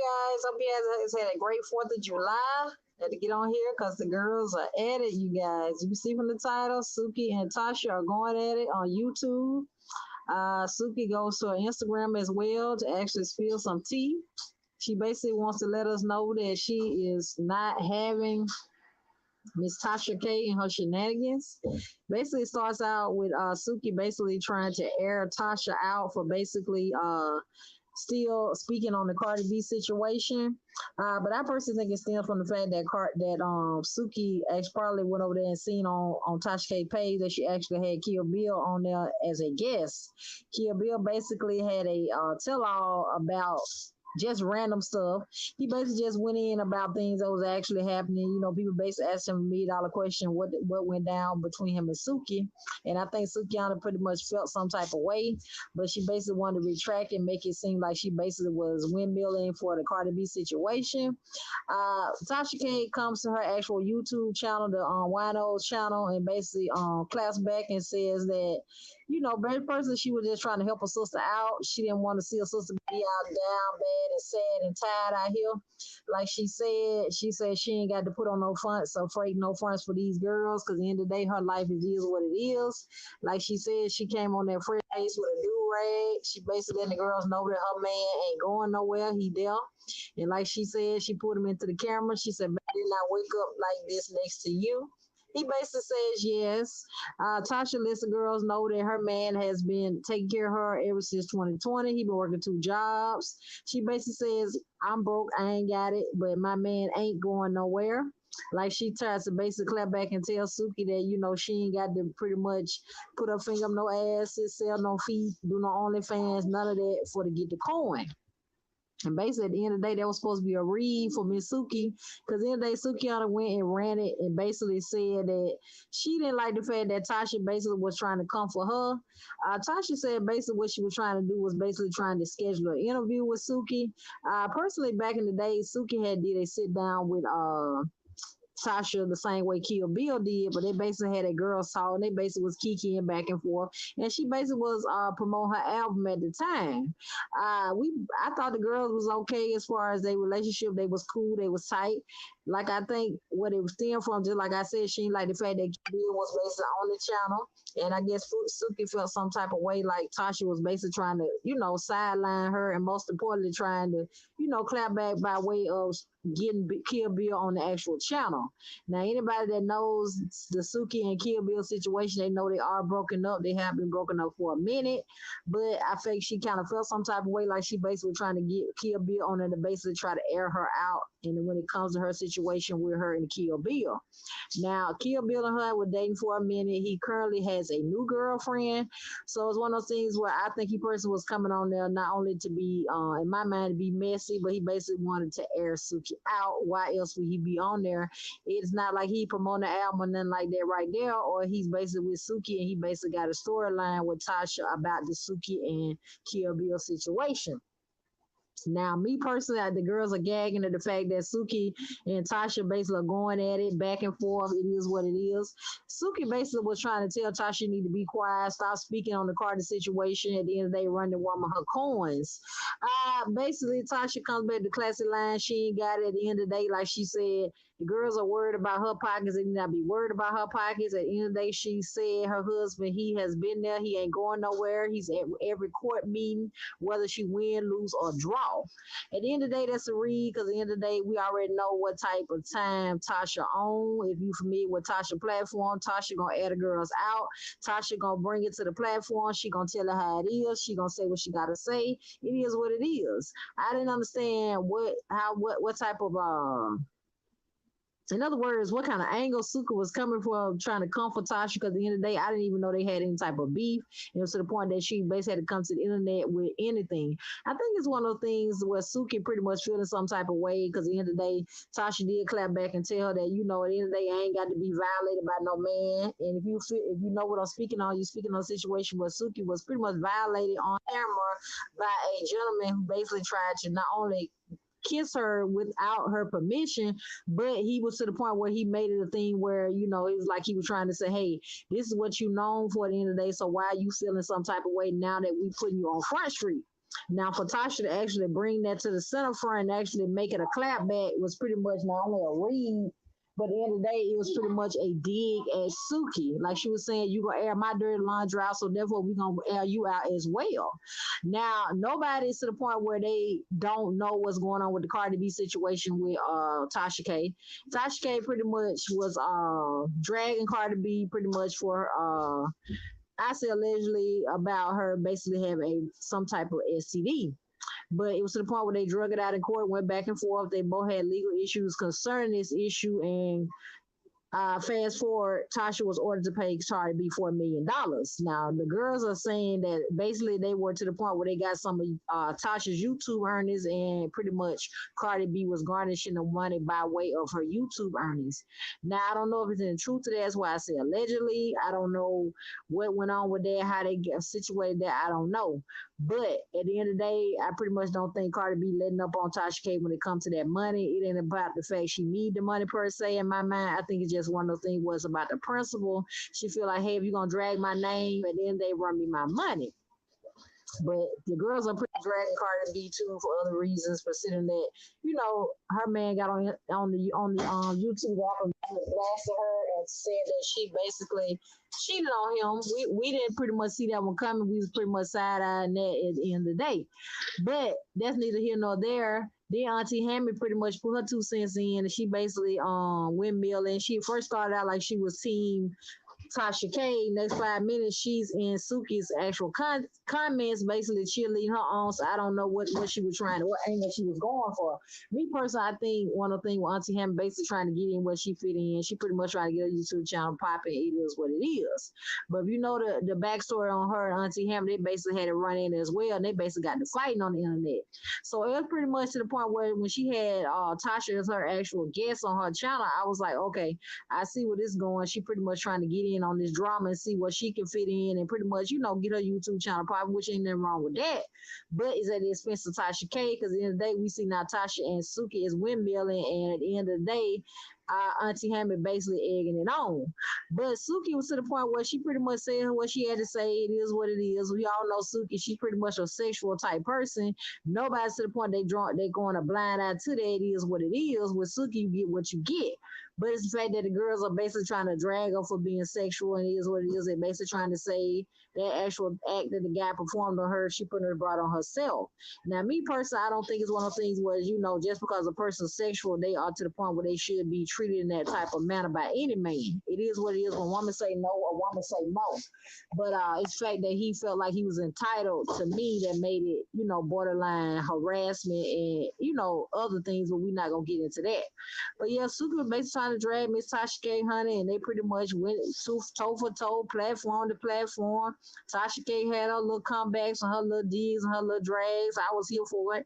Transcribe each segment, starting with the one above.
guys? Hope you guys had a great 4th of July. Had to get on here because the girls are at it, you guys. You see from the title, Suki and Tasha are going at it on YouTube. Suki goes to her Instagram as well to actually spill some tea. She basically wants to let us know that she is not having Miss Tasha K and her shenanigans. Basically, it starts out with Suki basically trying to air Tasha out for basically still speaking on the Cardi B situation. But I personally think it stems from the fact that Suki actually probably went over there and seen on Tasha K page that she actually had Kill Bill on there as a guest. Kill Bill basically had a tell all about just random stuff. He basically just went in about things that was actually happening. You know, people basically asked him $1 million question what went down between him and Suki. And I think Sukiana pretty much felt some type of way, but she basically wanted to retract and make it seem like she basically was windmilling for the Cardi B situation. Tasha K comes to her actual YouTube channel, the Wino's channel, and basically claps back and says that, you know, very personally, she was just trying to help her sister out. She didn't want to see her sister be out down bad and sad and tired out here. Like she said she ain't got to put on no fronts or freight no fronts for these girls because at the end of the day, her life is what it is. Like she said, she came on that fresh face with a do-rag. She basically letting the girls know that her man ain't going nowhere. He there. And like she said, she put him into the camera. She said, "Baby, did not wake up like this next to you." He basically says yes. Tasha lets the girls know that her man has been taking care of her ever since 2020. He been working 2 jobs. She basically says, "I'm broke, I ain't got it, but my man ain't going nowhere." Like she tries to basically clap back and tell Suki that, you know, she ain't got to pretty much put her finger up no asses, sell no feet, do no OnlyFans, none of that for to get the coin. And basically, at the end of the day, that was supposed to be a read for Miss Suki. Because the end of the day, Sukiana went and ran it and basically said that she didn't like the fact that Tasha basically was trying to come for her. Tasha said basically what she was trying to do was basically trying to schedule an interview with Suki. Personally, back in the day, Suki had did a sit down with Tasha the same way Kill Bill did, but they basically had a girls talk and they basically was kikiing back and forth. And she basically was promoting her album at the time. I thought the girls was okay as far as their relationship. They was cool, they was tight. Like I think what it was stemming from, just like I said, she didn't like the fact that Kill Bill was basically on the channel. And I guess Suki felt some type of way like Tasha was basically trying to, you know, sideline her and most importantly trying to, you know, clap back by way of getting Kill Bill on the actual channel. Now, anybody that knows the Suki and Kill Bill situation, they know they are broken up. They have been broken up for a minute, but I think she kind of felt some type of way like she basically trying to get Kill Bill on her to basically try to air her out. And then when it comes to her situation with her and Kill Bill. Now, Kill Bill and her were dating for a minute. He currently has a new girlfriend. So it's one of those things where I think he personally was coming on there not only to be, in my mind, to be messy, but he basically wanted to air Suki out. Why else would he be on there? It's not like he promoting the album or nothing like that right there, or he's basically with Suki and he basically got a storyline with Tasha about the Suki and Kill Bill situation. Now, me personally, the girls are gagging at the fact that Suki and Tasha basically are going at it back and forth. It is what it is. Suki basically was trying to tell Tasha you need to be quiet, stop speaking on the Carter situation. At the end of the day, run the woman her coins. Basically, Tasha comes back to classic line. She ain't got it at the end of the day, like she said. The girls are worried about her pockets. They need not be worried about her pockets. At the end of the day, she said her husband, he has been there. He ain't going nowhere. He's at every court meeting, whether she win, lose, or draw. At the end of the day, that's a read because at the end of the day, we already know what type of time Tasha on. If you familiar with Tasha platform, Tasha gonna air the girls out. Tasha gonna bring it to the platform. She gonna tell her how it is. She gonna say what she gotta say. It is what it is. I didn't understand what type of in other words, what kind of angle Suka was coming from trying to comfort Tasha, because at the end of the day, I didn't even know they had any type of beef. It was to the point that she basically had to come to the internet with anything. I think it's one of those things where Suki pretty much feeling some type of way, because at the end of the day, Tasha did clap back and tell her that, you know, at the end of the day, I ain't got to be violated by no man. And if you know what I'm speaking on, you're speaking on a situation where Suki was pretty much violated on camera by a gentleman who basically tried to not only kiss her without her permission, but he was to the point where he made it a thing where, you know, it was like he was trying to say, hey, this is what you known for at the end of the day, so why are you feeling some type of way now that we putting you on Front Street? Now, for Tasha to actually bring that to the center front and actually make it a clapback was pretty much not only a read, but at the end of the day, it was pretty much a dig at Suki. Like she was saying, you gonna air my dirty laundry out, so therefore we gonna air you out as well. Now, nobody's to the point where they don't know what's going on with the Cardi B situation with Tasha K. Tasha K pretty much was dragging Cardi B pretty much for I say allegedly about her basically having some type of STD. But it was to the point where they drug it out in court, went back and forth. They both had legal issues concerning this issue, and fast forward, Tasha was ordered to pay Cardi B $4 million. Now the girls are saying that basically they were to the point where they got some of Tasha's YouTube earnings, and pretty much Cardi B was garnishing the money by way of her YouTube earnings. Now I don't know if it's in the truth to that. That's why I say allegedly. I don't know what went on with that, how they get situated there. I don't know. But at the end of the day, I pretty much don't think Cardi B letting up on Tasha K when it comes to that money. It ain't about the fact she need the money per se in my mind. I think it's just one of those things was about the principle. She feel like, hey, if you're gonna drag my name, and then they run me my money. But the girls are pretty dragging Cardi B too for other reasons, considering that her man got on the YouTube app and blasted her and said that she basically cheated on him. We didn't pretty much see that one coming. We was pretty much side eyeing that at the end of the day. But that's neither here nor there. Then Auntie Hammy pretty much put her 2 cents in, and she basically windmill, and she first started out like she was team Tasha K. Next 5 minutes, she's in Suki's actual comments, basically cheerleading her on. So I don't know what she was trying to, what angle she was going for. Me personally, I think one of the things with Auntie Ham basically trying to get in where she fit in. She pretty much trying to get her YouTube channel popping. It is what it is. But if you know the backstory on her and Auntie Ham, they basically had to run in as well, and they basically got to fighting on the internet. So it was pretty much to the point where when she had Tasha as her actual guest on her channel, I was like, okay, I see where this is going. She pretty much trying to get in on this drama and see what she can fit in and pretty much, get her YouTube channel popping, which ain't nothing wrong with that. But it's at the expense of Tasha K, because at the end of the day, we see now Tasha and Suki is windmilling, and at the end of the day, Auntie Hammond basically egging it on. But Suki was to the point where she pretty much said what she had to say. It is what it is. We all know Suki. She's pretty much a sexual type person. Nobody's to the point they going a blind eye to that. It is what it is. With Suki, you get what you get. But it's the fact that the girls are basically trying to drag her for being sexual, and it is what it is. They're basically trying to say that actual act that the guy performed on her, she put her brought on herself. Now, me personally, I don't think it's one of those things where, just because a person's sexual, they are to the point where they should be treated in that type of manner by any man. It is what it is. When a woman say no, a woman say no. But it's the fact that he felt like he was entitled, to me, that made it, borderline harassment and, other things, but we're not going to get into that. But yeah, Suki was basically trying to drag Miss Tasha K, honey, and they pretty much went toe for toe, platform to platform. Tasha K had her little comebacks and her little digs and her little drags. I was here for it.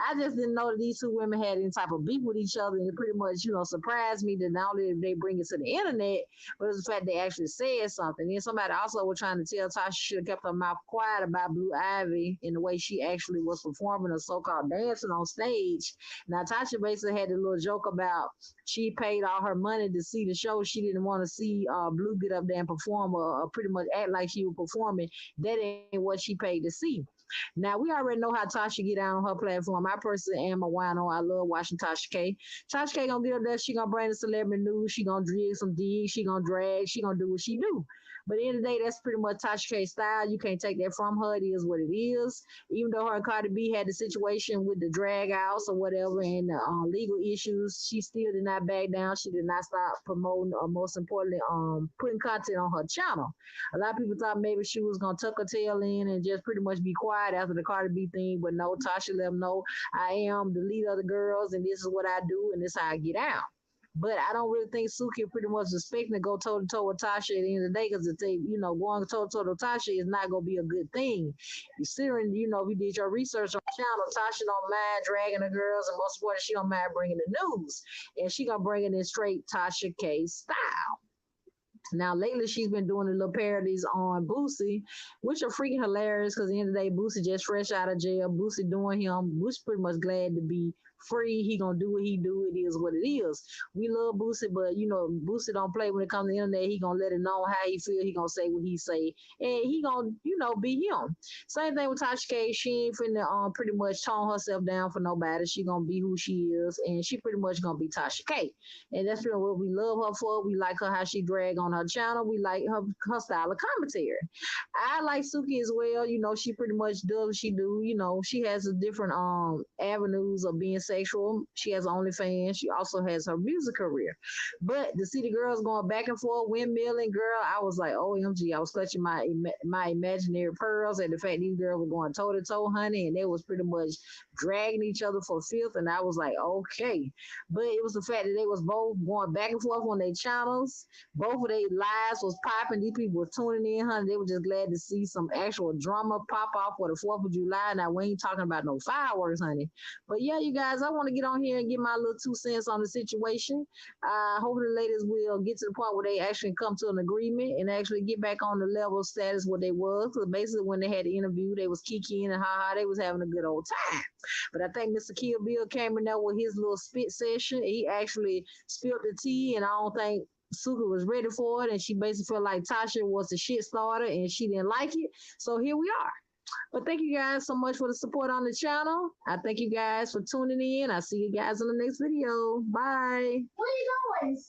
I just didn't know that these two women had any type of beef with each other, and it pretty much, surprised me that not only did they bring it to the internet, but it's the fact they actually said something. Then somebody also was trying to tell Tasha she should have kept her mouth quiet about Blue Ivy and the way she actually was performing or so-called dancing on stage. Now, Tasha basically had a little joke about she paid all her money to see the show. She didn't want to see Blue get up there and perform or pretty much act like she was performing. That ain't what she paid to see. Now, we already know how Tasha get out on her platform. I personally am a wino. I love watching Tasha K. Tasha K gonna get up there. She gonna bring the celebrity news. She gonna dig some digs. She gonna drag. She gonna do what she do. But at the end of the day, that's pretty much Tasha K's style. You can't take that from her. It is what it is. Even though her and Cardi B had the situation with the drag outs or whatever and the legal issues, she still did not back down. She did not stop promoting or most importantly, putting content on her channel. A lot of people thought maybe she was going to tuck her tail in and just pretty much be quiet after the Cardi B thing. But no, Tasha let them know I am the leader of the girls and this is what I do and this is how I get out. But I don't really think Suki pretty much expecting to go toe to toe with Tasha at the end of the day, because if they, going toe to toe with Tasha is not going to be a good thing. Considering, if you did your research on the channel, Tasha don't mind dragging the girls, and most importantly, she don't mind bringing the news. And she going to bring it in straight Tasha K style. Now lately she's been doing the little parodies on Boosie, which are freaking hilarious because at the end of the day, Boosie just fresh out of jail. Boosie doing him. Boosie pretty much glad to be free. He gonna do what he do. It is what it is. We love Boosie, but you know, Boosie don't play when it comes to the internet. He gonna let it know how he feel. He gonna say what he say. And he gonna, you know, be him. Same thing with Tasha K. She ain't finna pretty much tone herself down for nobody. She gonna be who she is, and she pretty much gonna be Tasha K. And that's really what we love her for. We like her how she drag on her channel. We like her style of commentary. I like Suki as well. You know, she pretty much does what she do. You know, she has a different avenues of being sexual. She has OnlyFans. She also has her music career. But to see the girls going back and forth, windmilling, girl, I was like, OMG. I was clutching my imaginary pearls at the fact these girls were going toe to toe, honey, and they was pretty much dragging each other for filth. And I was like, okay. But it was the fact that they was both going back and forth on their channels. Both of their lives was popping. These people were tuning in, honey. They were just glad to see some actual drama pop off for the 4th of July. Now, we ain't talking about no fireworks, honey. But yeah, you guys, I want to get on here and get my little 2 cents on the situation. Hopefully the ladies will get to the point where they actually come to an agreement and actually get back on the level of status what they was. Because basically when they had the interview, they was kikiing and ha-ha. They was having a good old time. But I think Mr. Kill Bill came in there with his little spit session. He actually spilled the tea, and I don't think Suka was ready for it. And she basically felt like Tasha was the shit starter, and she didn't like it. So here we are. But thank you guys so much for the support on the channel. I thank you guys for tuning in. I'll see you guys in the next video. Bye. What are you doing?